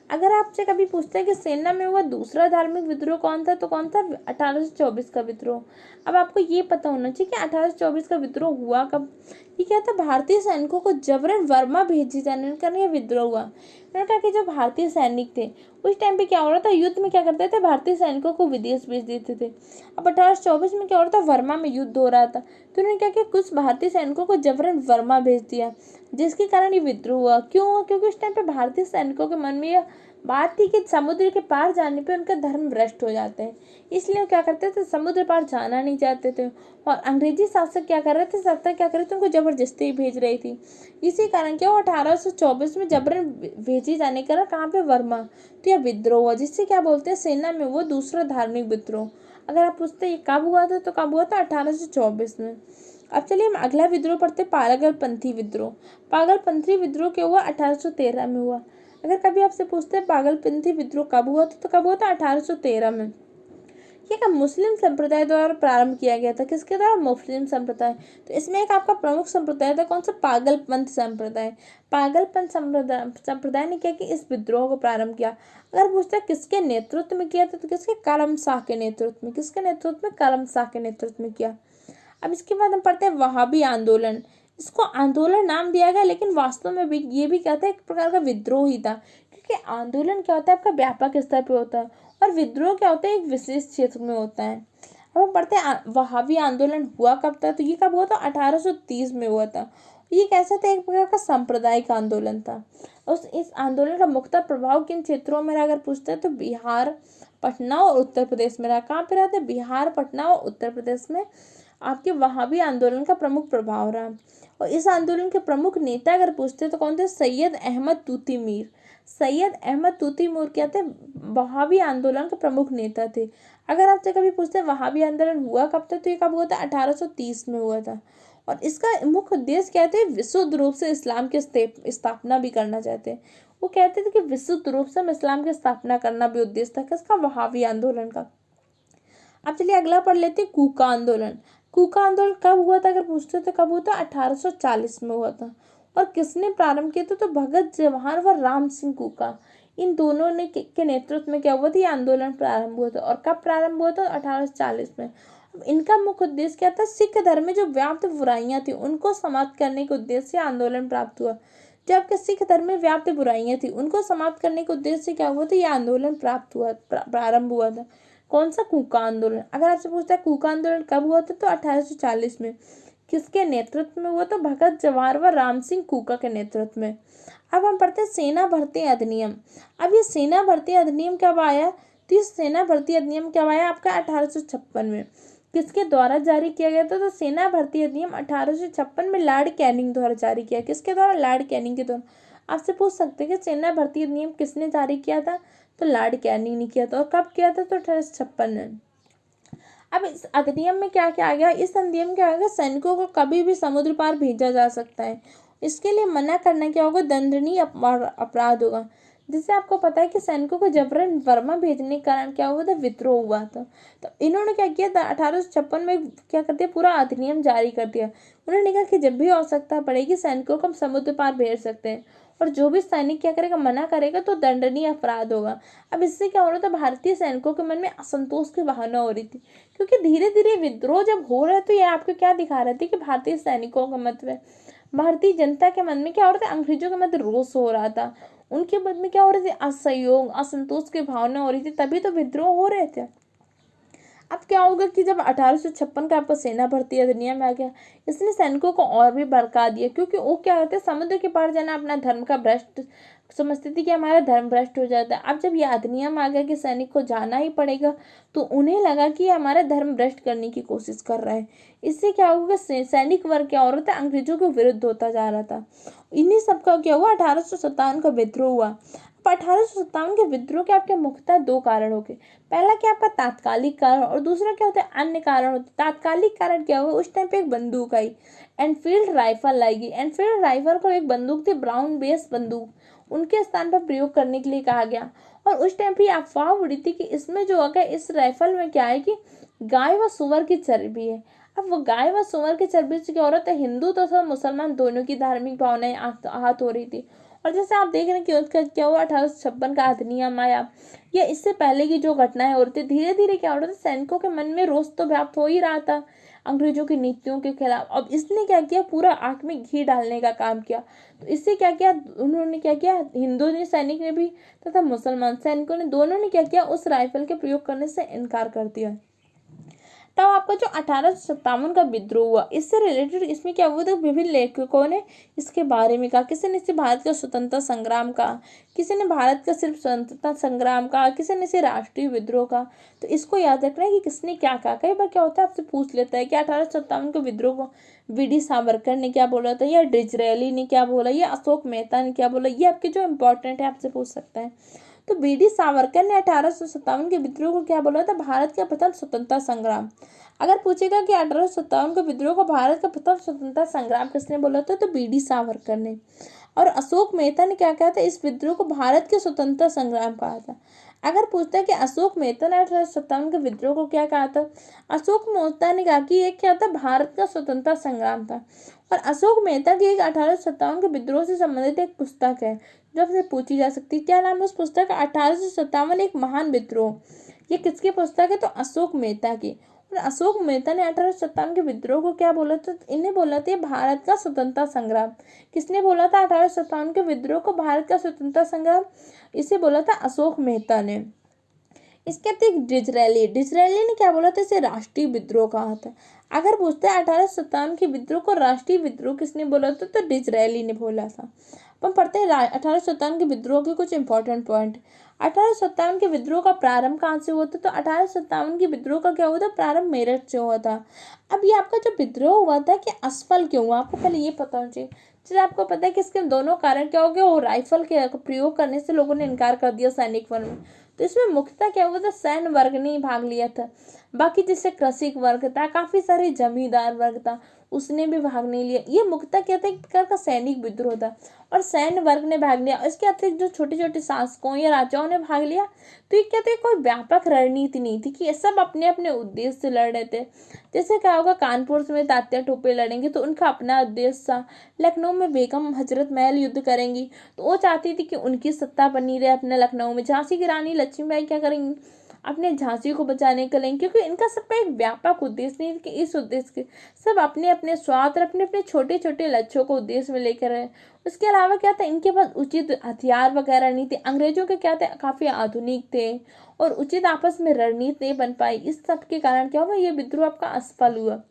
अगर आपसे कभी पूछते हैं कि सेना में हुआ दूसरा धार्मिक विद्रोह कौन था, तो कौन था 1824 का विद्रोह। अब आपको ये पता होना चाहिए कि 1824 का विद्रोह हुआ कब। ये क्या था, भारतीय सैनिकों को जबरन वर्मा भेजे जाने का यह विद्रोह हुआ। उन्होंने कहा कि जो भारतीय सैनिक थे उस टाइम पे क्या हो रहा था, युद्ध में क्या करते थे, भारतीय सैनिकों को विदेश भेज देते थे। अब 1824 में क्या हो रहा था, वर्मा में युद्ध हो रहा था, तो उन्होंने क्या किया, कुछ भारतीय सैनिकों को जबरन वर्मा भेज दिया, जिसके कारण ये विद्रोह हुआ। क्यों हुआ, क्योंकि उस टाइम पे भारतीय सैनिकों के मन में यह बात थी कि समुद्र के पार जाने पे उनका धर्म भ्रष्ट हो जाते हैं, इसलिए वो क्या करते थे, समुद्र पार जाना नहीं चाहते थे। और अंग्रेजी शासक क्या कर रहे थे, सत्ता क्या कर रहे थे, उनको जबरदस्ती भेज रही थी। इसी कारण क्या हुआ, 1824 में जबरन भेजी जाने का कहाँ पे, वर्मा, तो यह विद्रोह हुआ, जिससे क्या बोलते हैं, सेना में वो दूसरा धार्मिक विद्रोह। अगर आप पूछते हैं ये कब हुआ था, तो कब हुआ था 1824 में। अब चलिए हम अगला विद्रोह पढ़ते, पागलपंथी विद्रोह। पागलपंथी विद्रोह क्या हुआ, 1813 में हुआ। अगर कभी आपसे पूछते हैं पागलपंथी विद्रोह कब हुआ था, तो कब हुआ था 1813 में। ये का मुस्लिम संप्रदाय द्वारा प्रारंभ किया गया था, किसके द्वारा, मुस्लिम संप्रदाय। तो इसमें एक आपका प्रमुख संप्रदाय था कौन सा, पागलपंथ संप्रदाय। पागलपंथ संप्रदाय ने क्या कि इस विद्रोह को प्रारंभ किया। अगर पूछता है किसके नेतृत्व में किया था, तो किसके, करम शाह के नेतृत्व में, किसके नेतृत्व में, करम शाह के नेतृत्व में किया। अब इसके बाद हम पढ़ते हैं वहाबी आंदोलन। इसको आंदोलन नाम दिया गया, लेकिन वास्तव में भी ये भी क्या था, एक प्रकार का विद्रोह ही था, क्योंकि आंदोलन क्या होता है आपका व्यापक स्तर पे होता है, और विद्रोह क्या होता है एक विशेष क्षेत्र में होता है। अब हम पढ़ते हैं वहाबी आंदोलन हुआ कब था, तो ये कब हुआ था, 1830 में हुआ था। ये कैसा था, एक प्रकार का सांप्रदायिक आंदोलन था। इस आंदोलन का मुख्य प्रभाव किन क्षेत्रों में रहा, अगर पूछते हैं तो बिहार, पटना और उत्तर प्रदेश में रहा। कहाँ पे रहा था, बिहार, पटना और उत्तर प्रदेश में आपके वहाबी आंदोलन का प्रमुख प्रभाव रहा। और इस आंदोलन के प्रमुख नेता अगर पूछते हैं तो कौन थे, सैयद अहमद तूती मीर। सैयद अहमद तूती मीर क्या थे, वहाबी आंदोलन के प्रमुख नेता थे। अगर आपसे कभी पूछते हैं वहाबी आंदोलन हुआ कब था, तो ये कब हुआ था, 1830 में हुआ था। और इसका मुख्य उद्देश्य क्या थे, विशुद्ध रूप से इस्लाम की स्थापना भी करना चाहते हैं। वो कहते थे कि विशुद्ध रूप से हम इस्लाम की स्थापना करना भी उद्देश्य था किसका, वहाबी आंदोलन का। अब चलिए अगला पढ़ लेते हैं कूका आंदोलन। कूका आंदोलन कब हुआ था, अगर पूछते तो कब हुआ था, 1840 में हुआ था। और किसने प्रारंभ किया था, तो भगत जवाहर व राम सिंह कूका, इन दोनों ने के नेतृत्व में क्या हुआ था, ये आंदोलन प्रारंभ हुआ था। और कब प्रारंभ हुआ था, 1840 में। अब इनका मुख्य उद्देश्य क्या था, सिख धर्म में जो व्याप्त बुराइयां थी उनको समाप्त करने के उद्देश्य से आंदोलन प्राप्त हुआ। जबकि सिख धर्म में व्याप्त बुराइयां थी उनको समाप्त करने के उद्देश्य से क्या हुआ था, यह आंदोलन प्राप्त हुआ, प्रारंभ हुआ था। कौन सा, कूका आंदोलन। अगर आपसे पूछता है कूका आंदोलन कब हुआ था, तो 1840 में। किसके नेतृत्व में हुआ, तो भगत जवाहर व राम सिंह कूका के नेतृत्व में। अब हम पढ़ते हैं सेना भर्ती अधिनियम। अब ये सेना भर्ती अधिनियम कब आया, तो ये सेना भर्ती अधिनियम कब आया आपका, 1856 में। किसके द्वारा जारी किया गया था, तो सेना भर्ती अधिनियम 1856 में लॉर्ड कैनिंग द्वारा जारी किया। किसके द्वारा, लॉर्ड कैनिंग के द्वारा। आपसे पूछ सकते हैं कि सेना भर्ती अधिनियम किसने जारी किया था, तो लॉर्ड कैनिंग ने किया था। और कब किया था, तो 1856 में। अब इस अधिनियम में क्या क्या आ गया, इस अधिनियम क्या आ गया, सैनिकों को कभी भी समुद्र पार भेजा जा सकता है। इसके लिए मना करना क्या होगा, दंडनीय अपराध होगा। जिससे आपको पता है कि सैनिकों को जबरन बर्मा भेजने के कारण क्या हुआ था, विद्रोह हुआ था। तो इन्होंने क्या किया था, 1856 में क्या करते हैं, पूरा अधिनियम जारी कर दिया। उन्होंने कहा कि जब भी आवश्यकता पड़ेगी सैनिकों को हम समुद्र पार भेज सकते हैं, और जो भी सैनिक क्या करेगा, मना करेगा, तो दंडनीय अपराध होगा। अब इससे क्या हो रहा था, भारतीय सैनिकों के मन में असंतोष की भावना हो रही थी, क्योंकि धीरे धीरे विद्रोह जब हो रहा है तो ये आपको क्या दिखा रहे थे कि भारतीय सैनिकों का मत में, भारतीय जनता के मन में क्या हो रहा था, अंग्रेजों के मध्य रोष हो रहा था। उनके मन में क्या हो रही थी, असहयोग, असंतोष की भावना हो रही थी, तभी तो विद्रोह हो रहे थे। अब क्या होगा कि जब 1856 का आपका सेना भर्ती अधिनियम आ गया, इसने सैनिकों को और भी भड़का दिया, क्योंकि वो क्या होते हैं, समुद्र के पार जाना अपना धर्म का भ्रष्ट समझती थी कि हमारा धर्म भ्रष्ट हो जाता है। अब जब ये अधिनियम आ गया कि सैनिक को जाना ही पड़ेगा, तो उन्हें लगा कि हमारा धर्म भ्रष्ट करने की कोशिश कर रहा है। इससे क्या होगा, सैनिक वर्ग क्या हो रहा था, अंग्रेजों के विरुद्ध होता जा रहा था। इन्हीं सबका क्या हुआ, 1857 का विद्रोह हुआ। 1857 के विद्रोह के आपके मुख्यतः दो कारण हो गए। पहला क्या, आपका तात्कालिक कारण, और दूसरा क्या होता है, अन्य कारण होता है। तात्कालिक कारण क्या हुआ, उस टाइम पे एक बंदूक आई, एनफील्ड राइफल लाएगी। एनफील्ड राइफल को एक बंदूक थी, ब्राउन बेस बंदूक, उनके स्थान पर प्रयोग करने के लिए कहा गया। और उस टाइम पे अफवाह उड़ी थी कि इसमें जो होगा, इस राइफल में क्या है कि गाय व सुअर की चर्बी है। अब वो गाय व सुअर की चर्बी से क्या हो रहा था, हिंदू तथा मुसलमान दोनों की धार्मिक भावनाएं आहत हो रही थी। और जैसे आप देख रहे हैं कि उसका क्या हुआ, 1856 का अधिनियम आया, या इससे पहले की जो घटनाएं हो रही थी, धीरे धीरे क्या हो रहा था, सैनिकों के मन में रोष तो व्याप्त हो ही रहा था अंग्रेजों की नीतियों के खिलाफ। अब इसने क्या किया, पूरा आंख में घी डालने का काम किया। तो इससे क्या किया, उन्होंने क्या किया, हिंदू ने सैनिक ने भी तथा मुसलमान सैनिकों ने, दोनों ने क्या किया, उस राइफल के प्रयोग करने से इनकार कर दिया। तब आपका जो 1857 का विद्रोह हुआ, इससे रिलेटेड इसमें क्या हुआ था, विभिन्न लेखकों ने इसके बारे में कहा। किसी ने इसे भारत का स्वतंत्रता संग्राम कहा, किसी ने भारत का सिर्फ स्वतंत्रता संग्राम कहा, किसी ने इसे राष्ट्रीय विद्रोह कहा। तो इसको याद रखना है कि किसने क्या कहा। कई बार क्या होता है, आपसे पूछ लेता है कि 1857 के विद्रोह को वी.डी. सावरकर ने क्या बोला था, या डिसरेली ने क्या बोला, या अशोक मेहता ने क्या बोला। ये आपके जो इंपॉर्टेंट है, आपसे पूछ सकता है। तो वी.डी. सावरकर ने 1857 के विद्रोह को क्या बोला था, भारत का प्रथम स्वतंत्रता संग्राम। अगर पूछेगा कि 1857 के विद्रोह को भारत का प्रथम स्वतंत्रता संग्राम किसने बोला था, तो वी.डी. सावरकर ने। और अशोक मेहता ने क्या कहा था, इस विद्रोह को भारत के स्वतंत्रता संग्राम कहा था। अगर पूछता है कि अशोक मेहता ने 1857 के विद्रोह को क्या कहा था, अशोक मेहता ने कहा कि ये क्या था, भारत का स्वतंत्रता संग्राम था। और अशोक मेहता की एक 1857 के विद्रोह से संबंधित एक पुस्तक है जो आपसे पूछी जा सकती है। क्या नाम है उस पुस्तक का, 1857 एक महान विद्रोह। ये किसकी पुस्तक है, तो अशोक मेहता की। और अशोक मेहता ने 1857 के विद्रोह को क्या बोला था, इन्हें बोला था भारत का स्वतंत्रता संग्राम। किसने बोला था 1857 के विद्रोह को भारत का स्वतंत्रता संग्राम, इसे बोला था अशोक मेहता ने। इसके अतिरिक्त डिसरेली ने क्या बोला था, इसे राष्ट्रीय विद्रोह कहा था। अगर पूछते हैं 1857 के विद्रोह को राष्ट्रीय विद्रोह किसने बोला था, तो डिसरेली ने बोला था। अपन पढ़ते हैं 1857 के विद्रोह के कुछ इंपॉर्टेंट पॉइंट। 1857 के विद्रोह का प्रारंभ कहाँ से हुआ था, तो 1857 के विद्रोह का क्या हुआ था, प्रारंभ मेरठ से हुआ था। अब ये आपका जो विद्रोह हुआ था कि असफल क्यों हुआ, आपको पहले ये पता होना चाहिए। चलिए आपको पता है कि इसके दोनों कारण क्या हो गए, वो राइफल के प्रयोग करने से लोगों ने इनकार कर दिया सैनिक वर्ग में। तो इसमें मुख्यतः क्या हुआ था, सैन्य वर्ग ने ही भाग लिया था। बाकी जैसे कृषिक वर्ग था, काफी सारे जमींदार वर्ग था, उसने भी भाग नहीं लिया। ये मुख्यतः क्या था, एक प्रकार का सैनिक विद्रोह था और सैन्य वर्ग ने भाग लिया। इसके अतिरिक्त जो छोटे छोटे शासकों या राजाओं ने भाग लिया। तो ये क्या था, कोई व्यापक रणनीति नहीं थी कि ये सब अपने अपने उद्देश्य से लड़ रहे थे। जैसे क्या होगा, कानपुर में तात्या टोपे लड़ेंगे तो उनका अपना उद्देश्य था। लखनऊ में बेगम हजरत महल युद्ध करेंगी तो वो चाहती थी कि उनकी सत्ता बनी रहे अपने लखनऊ में। झांसी की रानी लक्ष्मीबाई क्या करेंगी, अपने झांसी को बचाने के लिए, क्योंकि इनका सबका एक व्यापक उद्देश्य नहीं कि इस उद्देश्य के सब अपने अपने स्वार्थ और अपने अपने छोटे छोटे लक्ष्यों को उद्देश्य में लेकर रहे। उसके अलावा क्या था, इनके पास उचित हथियार वगैरह नहीं थे। अंग्रेजों के क्या थे, काफी आधुनिक थे और उचित आपस में रणनीति नहीं बन पाई। इस सब के कारण क्या हुआ, ये विद्रोह आपका असफल हुआ।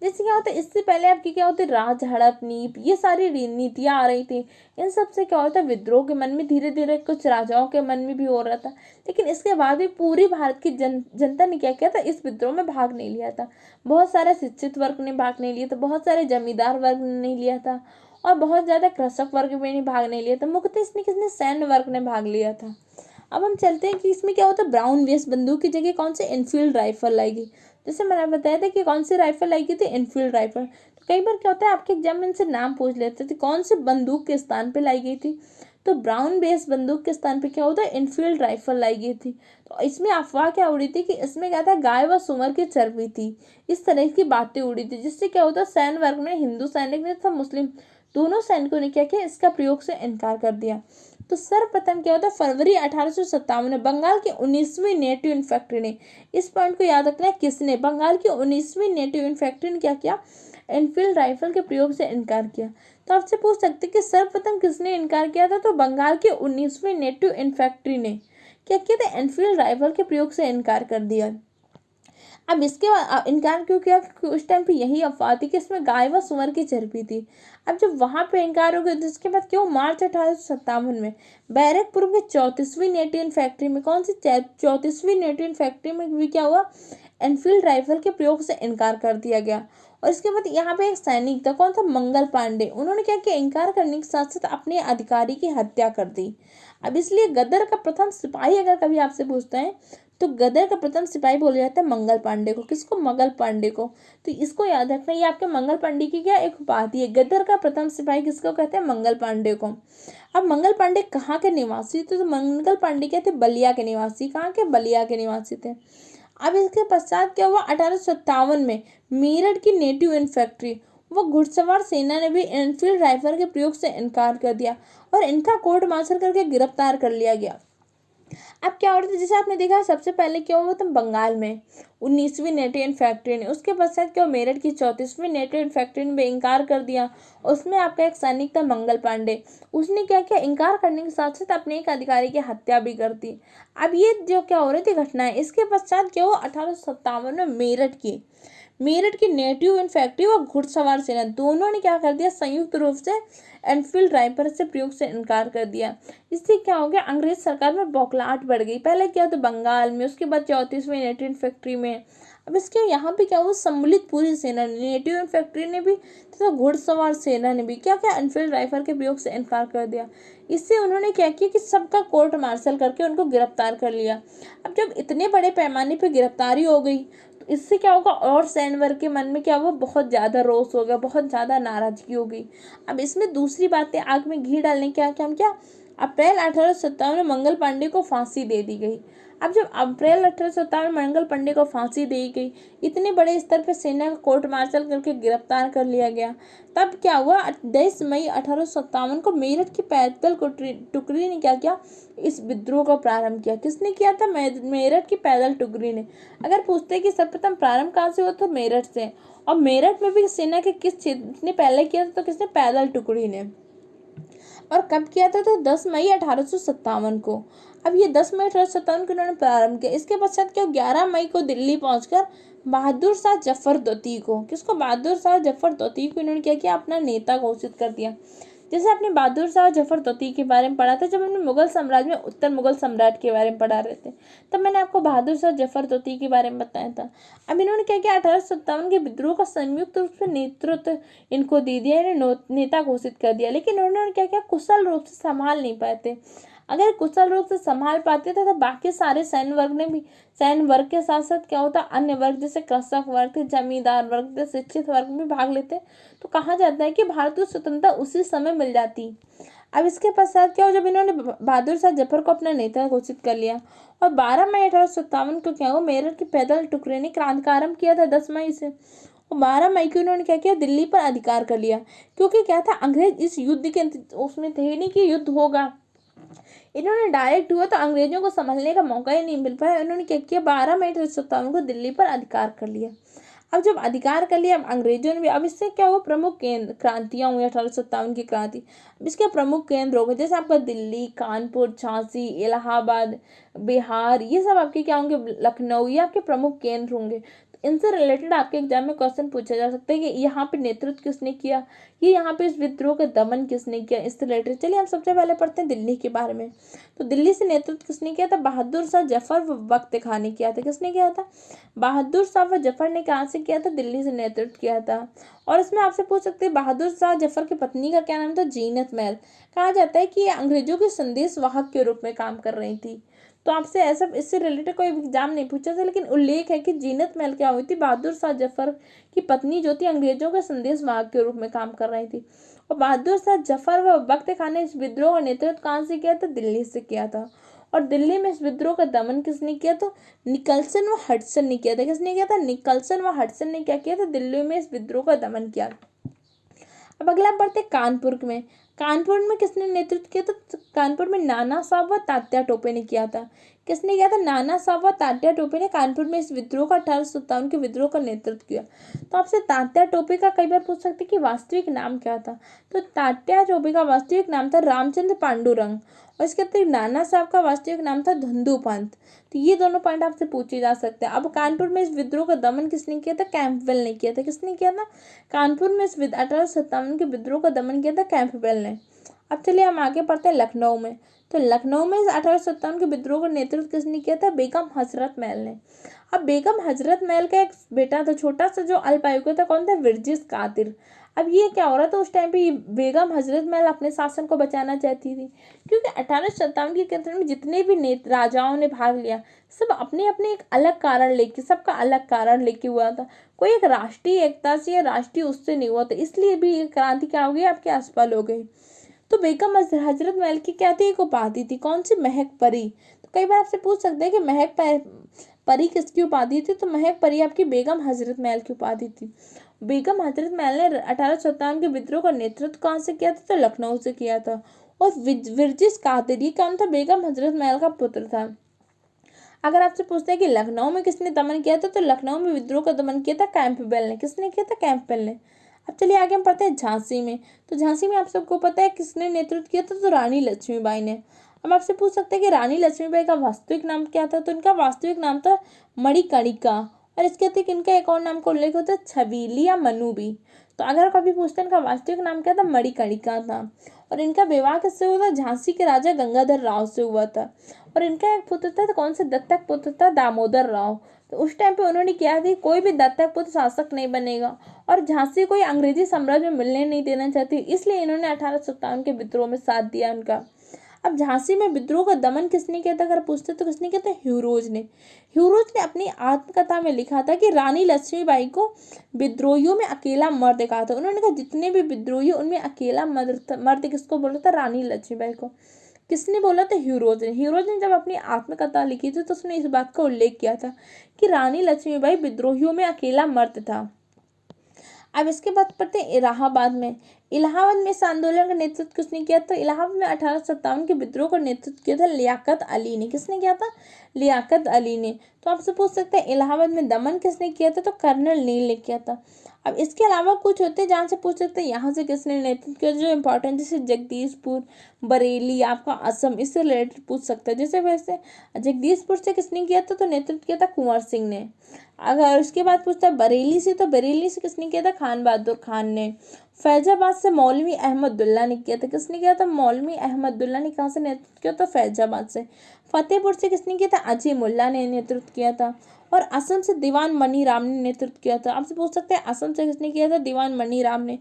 जैसे क्या होता है, इससे पहले आपकी क्या होती, राज हड़प नीप, ये सारी नीतियां आ रही थी। इन सब से क्या होता है, विद्रोह के मन में धीरे धीरे कुछ राजाओं के मन में भी हो रहा था। लेकिन इसके बाद भी पूरी भारत की जनता ने क्या किया था, इस विद्रोह में भाग नहीं लिया था। बहुत सारे शिक्षित वर्ग ने भाग नहीं लिया था, बहुत सारे जमींदार वर्ग ने नहीं लिया था और बहुत ज्यादा कृषक वर्ग में नहीं भाग नहीं लिया था। मुख्यतः इसमें किसने, सैन्य वर्ग ने भाग लिया था। अब हम चलते हैं कि इसमें क्या होता है, ब्राउन बेस बंदूक की जगह कौन से, इनफील्ड राइफल लाएगी। जैसे मैंने बताया था कि कौन सी राइफल लाई गई थी, इनफील्ड राइफल। तो कई बार क्या होता है, आपके एग्जाम में इनसे नाम पूछ लेते थे, कौन से बंदूक के स्थान पे लाई गई थी। तो ब्राउन बेस बंदूक के स्थान पे क्या होता है, इनफील्ड राइफल लाई गई थी। तो इसमें अफवाह क्या उड़ी थी कि इसमें क्या था, गाय व सुअर की चर्बी थी। इस तरह की बातें उड़ी थी, जिससे क्या होता है, सैन्य वर्ग में हिंदू सैनिक ने तथा मुस्लिम दोनों सैनिकों ने क्या किया, इसका प्रयोग से इनकार कर दिया। तो सर्वप्रथम क्या होता है, फरवरी 1857 में बंगाल की 19वीं नेटिव इन्फेक्ट्री ने, इस पॉइंट को याद रखना है, किसने, बंगाल की 19वीं नेटिव इन्फेक्ट्री ने क्या किया, एनफील्ड राइफल के प्रयोग से इनकार किया। तो आपसे पूछ सकते हैं कि सर्वप्रथम किसने इनकार किया था, तो बंगाल की 19वीं नेटिव इन्फेक्ट्री ने क्या किया था, एनफील्ड राइफल के प्रयोग से इनकार कर दिया। अब इसके बाद इनकार क्यों किया, क्योंकि उस टाइम पे यही अफवाह थी कि इसमें गाय व सुअर की चर्बी थी। अब जब वहां पे इनकार हो गया तो इसके बाद क्यों, मार्च 1857 में बैरकपुर के 34वीं नेटिव फैक्ट्री में, कौन सी 34वीं नेटिव फैक्ट्री में भी क्या हुआ, एनफील्ड राइफल के प्रयोग से इनकार कर दिया गया। और इसके बाद यहाँ पे एक सैनिक था, कौन था, मंगल पांडे। उन्होंने क्या किया, इनकार करने के साथ साथ अपने अधिकारी की हत्या कर दी। अब इसलिए गदर का प्रथम सिपाही अगर कभी आपसे पूछते हैं तो गदर का प्रथम सिपाही बोला जाता है मंगल पांडे को। किसको? मंगल पांडे को। तो इसको याद रखना, ये आपके मंगल पांडे की क्या एक उपाधि है। गदर का प्रथम सिपाही किसको कहते हैं? मंगल पांडे को। अब मंगल पांडे कहाँ के निवासी थे? तो मंगल पांडे क्या थे? बलिया के निवासी। कहाँ के? बलिया के निवासी थे। अब इसके पश्चात क्या हुआ? 1857 में मेरठ की नेटिव इन्फेंट्री वो घुड़सवार सेना ने भी एनफील्ड राइफल के प्रयोग से इनकार कर दिया और इनका कोर्ट मार्शल करके गिरफ्तार कर लिया गया। अब क्या हो रहा था? जैसे आपने देखा सबसे पहले क्या हुआ था? बंगाल में 19वीं नेटिव इन्फेंट्री ने, उसके पश्चात क्या, मेरठ की 34वीं नेटिव इन्फेंट्री ने भी इनकार कर दिया। उसमें आपका एक सैनिक था मंगल पांडे, उसने क्या किया? इनकार करने के साथ साथ अपने एक अधिकारी की हत्या भी कर दी। अब ये जो क्या हो रही थी घटनाएं, इसके पश्चात क्या हुआ? 1857 में मेरठ की नेटिव इन्फेंट्री और घुड़सवार सेना दोनों ने क्या कर दिया? संयुक्त रूप से एनफील्ड राइफल से प्रयोग से इनकार कर दिया। इससे क्या हो गया? अंग्रेज सरकार में बौखलाहट बढ़ गई। पहले क्या था? बंगाल में, उसके बाद 34वीं नेटिव इन्फेंट्री में। अब इसके यहाँ पे क्या हुआ? सम्मिलित पूरी सेना ने, नेटिव इन्फेंट्री ने भी तथा घुड़सवार सेना ने भी क्या क्या? एनफील्ड राइफल के प्रयोग से इनकार कर दिया। इससे उन्होंने क्या किया कि सबका कोर्ट मार्शल करके उनको गिरफ्तार कर लिया। अब जब इतने बड़े पैमाने पर गिरफ्तारी हो गई तो इससे क्या होगा? और सैन्य वर्ग के मन में क्या हुआ? बहुत ज़्यादा रोष हो गया, बहुत ज़्यादा नाराजगी हो गई। अब इसमें दूसरी बातें आग में घी डालने क्या क्या क्या अप्रैल 1857 में मंगल पांडे को फांसी दे दी गई। अब जब अप्रैल 1857 में मंगल पांडे को फांसी दी गई, इतने बड़े स्तर पर सेना का कोर्ट मार्शल करके गिरफ्तार कर लिया गया, तब क्या हुआ? 10 मई 1857 को मेरठ की पैदल टुकड़ी ने क्या किया? इस विद्रोह का प्रारंभ किया। किसने किया था? मेरठ की पैदल टुकड़ी ने। अगर पूछते कि सर्वप्रथम प्रारंभ कहाँ से हुआ तो मेरठ से, और मेरठ में भी सेना के किस क्षेत्र ने पहले किया था? तो किसने? पैदल टुकड़ी ने। और कब किया था? तो 10 मई 1857 को। अब ये 10 मई 1857 को उन्होंने प्रारंभ किया। इसके पश्चात क्या? 11 मई को दिल्ली पहुंचकर बहादुर शाह जफर दोती को, किसको? बहादुर शाह जफर दोती को इन्होंने क्या किया? अपना नेता घोषित कर दिया। जैसे आपने बहादुर शाह जफर दोती के बारे में पढ़ा था जब हमने मुगल साम्राज्य में उत्तर मुगल सम्राट के बारे में पढ़ा रहे थे, तब मैंने आपको बहादुर शाह जफर दोती के बारे में बताया था। अब इन्होंने क्या किया? 1857 के विद्रोह का संयुक्त रूप से नेतृत्व इनको दे दिया, इन्हें नेता घोषित कर दिया। लेकिन उन्होंने क्या किया? कुशल रूप से संभाल नहीं पाए थे। अगर कुशल रूप से संभाल पाते थे तो बाकी सारे सैन्य वर्ग के साथ साथ क्या होता? अन्य वर्ग जैसे कृषक वर्ग, जमींदार वर्ग, शिक्षित वर्ग में भाग लेते, तो कहा जाता है कि भारत को स्वतंत्रता उसी समय मिल जाती। अब इसके पश्चात क्या हो? जब इन्होंने बहादुर शाह जफर को अपना नेता घोषित कर लिया और 12 मई 1857 को क्या हुआ? मेरठ की पैदल टुकड़ी ने क्रांति का आरंभ किया था 10 मई से, और 12 मई को उन्होंने क्या किया? दिल्ली पर अधिकार कर लिया। क्योंकि क्या था? अंग्रेज इस युद्ध के उसमें थे नहीं कि युद्ध होगा, इन्होंने डायरेक्ट हुआ तो अंग्रेजों को संभलने का मौका ही नहीं मिल पाया। उन्होंने क्या किया? 12 मई 1857 को दिल्ली पर अधिकार कर लिया। अब जब अधिकार कर लिया, अब अंग्रेजों ने भी, अब इससे क्या हुआ? प्रमुख केंद्र क्रांतियां हुई 1857 की क्रांति। अब इसके प्रमुख केंद्र हो गए जैसे आपका दिल्ली, कानपुर, झांसी, इलाहाबाद, बिहार, ये सब आपके क्या होंगे? लखनऊ, ये आपके प्रमुख केंद्र होंगे। तो इनसे रिलेटेड आपके एग्जाम में क्वेश्चन पूछा जा सकता है कि यहाँ पे नेतृत्व किसने किया, ये यहाँ पे इस विद्रोह का दमन किसने किया, इससे रिलेटेड। चलिए हम सबसे पहले पढ़ते हैं दिल्ली के बारे में। तो दिल्ली से नेतृत्व किसने किया था? बहादुर शाह जफर व बख्त खान ने किया था। किसने किया था? बहादुर शाह व जफर ने कहाँ से किया था? दिल्ली से नेतृत्व किया था। और इसमें आपसे पूछ सकते हैं बहादुर शाह जफर की पत्नी का क्या नाम था? जीनत महल। कहा जाता है कि ये अंग्रेजों के संदेश वाहक के रूप में काम कर रही थी। तो आपसे ऐसा इससे रिलेटेड कोई एग्जाम नहीं पूछा था, लेकिन उल्लेख है कि जीनत महल क्या हुई थी? बहादुर शाह जफर की पत्नी जो थी अंग्रेजों के संदेश वाहक के रूप में काम कर रही थी। और बहादुर शाह जफर व बख्त खान ने इस विद्रोह का नेतृत्व कहाँ से किया था? दिल्ली से किया था। और दिल्ली में इस विद्रोह का दमन किसने किया? तो निकलसन व हडसन ने किया था। किसने किया था? निकलसन व हडसन ने क्या किया था? दिल्ली में इस विद्रोह का दमन किया। अब अगला बढ़ते कानपुर में। कानपुर में किसने नेतृत्व किया? तो कानपुर में नाना साहब व तात्या टोपे ने किया था। किसने किया था? नाना साहब व तात्या टोपे ने कानपुर में इस विद्रोह का 1857 के विद्रोह का नेतृत्व किया। तो आपसे तात्या टोपे का कई बार पूछ सकते कि वास्तविक नाम क्या था। तो तात्या टोपे का वास्तविक नाम था रामचंद्र पांडुरंग, और इसके अतिरिक्त नाना साहब का वास्तविक नाम था धंधु पंत। तो ये दोनों पॉइंट आपसे पूछे जा सकते हैं। अब कानपुर में इस विद्रोह का दमन किसने किया था? कैंपबेल ने किया था। किसने किया था? कानपुर में इस 1857 के विद्रोह का दमन किया था कैंपबेल ने। अब चलिए हम आगे पढ़ते हैं लखनऊ में। तो लखनऊ में इस 1857 के विद्रोह का नेतृत्व किसने किया था? बेगम हजरत महल ने। अब बेगम हजरत महल का एक बेटा था छोटा सा जो अल्पायु का था, कौन था? विरजिस कादिर। अब ये क्या हो रहा था उस टाइम पे, बेगम हजरत महल अपने शासन को बचाना चाहती थी, क्योंकि 1857 के केंद्र में जितने भी राजाओं ने भाग लिया, सब अपने अपने एक अलग कारण लेके, सबका अलग कारण लेके हुआ था। कोई एक राष्ट्रीय एकता से या राष्ट्रीय उससे नहीं हुआ था, इसलिए भी ये क्रांति क्या हो गई, आपके असफल हो गई। तो बेगम हजरत महल की क्या थी, एक उपाधि थी, कौन सी, महक परी। तो कई बार आपसे पूछ सकते हैं कि महक परी किसकी उपाधि थी, तो महक परी आपकी बेगम हजरत महल की उपाधि थी। बेगम हजरत महल ने 1857 के विद्रोह का नेतृत्व कहाँ से किया था, तो लखनऊ से किया था। और विरजिस कादिर, ये कौन था, बेगम हजरत महल का पुत्र था। अगर आपसे पूछते हैं कि लखनऊ में किसने दमन किया था, तो लखनऊ में विद्रोह का दमन किया था कैंपबेल ने। किसने किया था, कैंपबेल ने। अब चलिए आगे हम पढ़ते हैं झांसी में। तो झांसी में आप सबको पता है किसने नेतृत्व किया था, तो रानी लक्ष्मीबाई ने। अब आपसे पूछ सकते हैं कि रानी लक्ष्मीबाई का वास्तविक नाम क्या था, तो इनका वास्तविक नाम था मणिकर्णिका। और इसके अतिरिक्त इनका एक और नाम का उल्लेख होता है, छबीली या मनु भी। तो अगर कभी पूछते हैं इनका वास्तविक नाम क्या था, मणिकर्णिका था। और इनका विवाह किससे हुआ था, झांसी के राजा गंगाधर राव से हुआ था। और इनका एक पुत्र था, तो कौन से दत्तक पुत्र था, दामोदर राव। तो उस टाइम पे उन्होंने क्या थी, कोई भी दत्तक पुत्र शासक नहीं बनेगा, और झांसी कोई अंग्रेजी साम्राज्य में मिलने नहीं देना चाहती, इसलिए इन्होंने 1857 के विद्रोह में साथ दिया उनका। अब झांसी में विद्रोह का दमन किसने किया था, अगर पूछते तो किसने किया था, ह्यूरोज ने। ह्यूरोज ने अपनी आत्मकथा में लिखा था कि रानी लक्ष्मीबाई को विद्रोहियों में अकेला मर्द कहा था। उन्होंने कहा जितने भी विद्रोही उनमें अकेला मर्द किसको बोला था, रानी लक्ष्मीबाई को। किसने बोला था, ह्यूरोज ने। ह्यूरोज ने जब अपनी आत्मकथा लिखी थी तो उसने इस बात का उल्लेख किया था कि रानी लक्ष्मीबाई विद्रोहियों में अकेला मर्द था। अब इसके बाद पढ़ते हैं इलाहाबाद में। इलाहाबाद में इस आंदोलन का नेतृत्व किसने किया था, इलाहाबाद में 1857 के विद्रोह का नेतृत्व किया था लियाकत अली ने। किसने किया था, लियाकत अली ने। तो आपसे पूछ सकते हैं इलाहाबाद में दमन किसने किया था, तो कर्नल नील ने किया था। अब इसके अलावा कुछ होते हैं जहाँ से पूछ सकते हैं यहाँ से किसने नेतृत्व किया, जो इंपॉर्टेंट, जैसे जगदीशपुर, बरेली, आपका असम, इससे रिलेटेड पूछ सकते हैं। जैसे वैसे जगदीशपुर से किसने किया था, तो नेतृत्व किया था कुंवर सिंह ने। अगर उसके बाद पूछता है बरेली से, तो बरेली से किसने किया था, खान बहादुर खान ने। फैजाबाद से मौलवी अहमदुल्ला ने किया था। किसने किया था, मौलवी अहमदुल्ला ने। कहाँ से नेतृत्व किया था, फैजाबाद से। फतेहपुर से किसने किया था, अजीमुल्ला ने नेतृत्व किया था। और असम से दीवान मनी राम ने नेतृत्व किया था। आपसे पूछ सकते हैं असम से किसने किया था, दीवान मनी राम ने।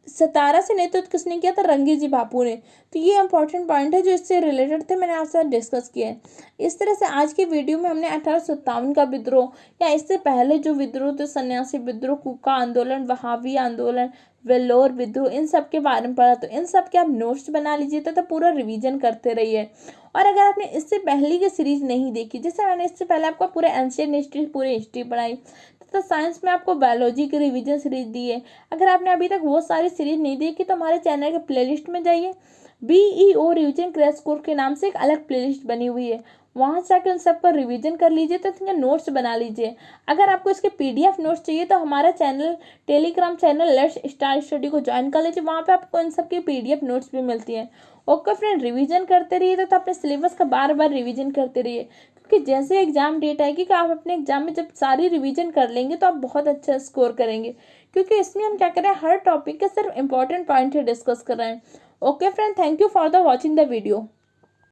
सतारा से नेतृत्व किसने किया था, रंगीजी बापू ने। तो ये इंपॉर्टेंट पॉइंट है जो इससे रिलेटेड थे, मैंने आपके साथ डिस्कस किया है। इस तरह से आज की वीडियो में हमने 1857 का विद्रोह या इससे पहले जो विद्रोह थे, सन्यासी विद्रोह, कुका आंदोलन, वहाबी आंदोलन, वेल्लोर विद्रोह, इन सब के बारे में पढ़ा। तो इन सब के आप नोट्स बना लीजिए तो पूरा रिवीजन करते रहिए। और अगर आपने इससे पहले की सीरीज नहीं देखी, जैसे मैंने इससे पहले आपको पूरे एंशियंट हिस्ट्री, पूरी हिस्ट्री पढ़ाई, तो साइंस में आपको बायोलॉजी की रिवीजन सीरीज दी है। अगर आपने अभी तक वो सारी सीरीज नहीं देखी तो हमारे चैनल के प्लेलिस्ट में जाइए, BEO रिवीजन क्रैश कोर्स के नाम से एक अलग प्लेलिस्ट बनी हुई है, वहाँ से आकर उन सब पर रिवीजन कर लीजिए, तो इसके नोट्स बना लीजिए। अगर आपको इसके PDF नोट्स चाहिए तो हमारा channel, Telegram channel let's start study को ज्वाइन कर लीजिए, वहाँ पे आपको इन सब की PDF नोट्स भी मिलती हैं। ओके फ्रेंड, रिवीजन करते रहिए तो अपने सिलेबस का बार बार रिवीजन करते रहिए, क्योंकि जैसे एग्जाम डेट आएगी कि आप अपने एग्जाम में जब सारी रिवीजन कर लेंगे तो आप बहुत अच्छा स्कोर करेंगे, क्योंकि इसमें हम क्या कर रहे हैं, हर टॉपिक के सिर्फ इंपॉर्टेंट पॉइंट डिस्कस कर रहे हैं। Okay friend, thank you for the watching the video.